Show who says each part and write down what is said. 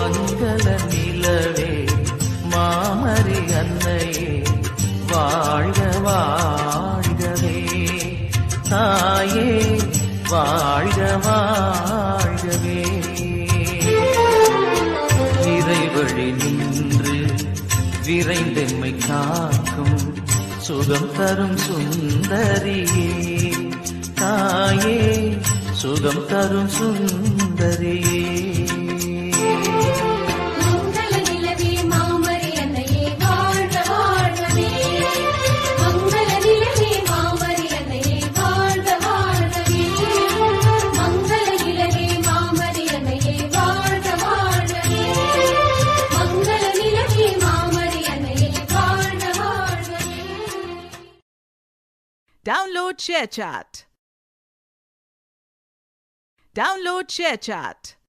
Speaker 1: மங்கள நிலவே மாமரி அன்னையே வாழ்க வாழ்கவே. தாயே வாழ்க வாழ்கவே. இறைவழி நின்று விரைந்தெம்மை காக்கும் சுகம் தரும் சுந்தரியே. தாயே சுகம் தரும் சுந்தரியே.
Speaker 2: Download ShareChat. Download ShareChat.